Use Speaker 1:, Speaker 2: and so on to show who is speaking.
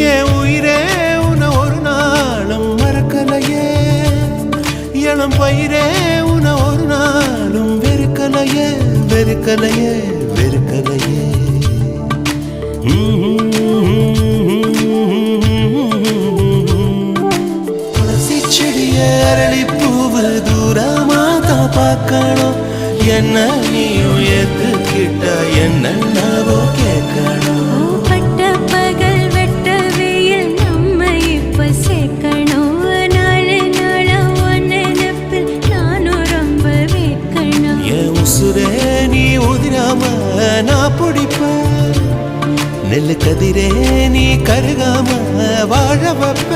Speaker 1: என் உயிரே உன ஒரு நாளும் மறக்கலையே இளம் பயிரே உன ஒரு நாளும் வெறுக்கலையே வெறுக்கலையே வெறுக்கலையே துளசி செடிய அரளி பூவு தூரமாதா பார்க்கணும் என்ன நீயும் ஏத்துக்கிட்ட என்னவோ கேட்கணும் நான் பிடிப்பேன் நெல்லு கதிரே நீ கருகாம வாழ வைப்ப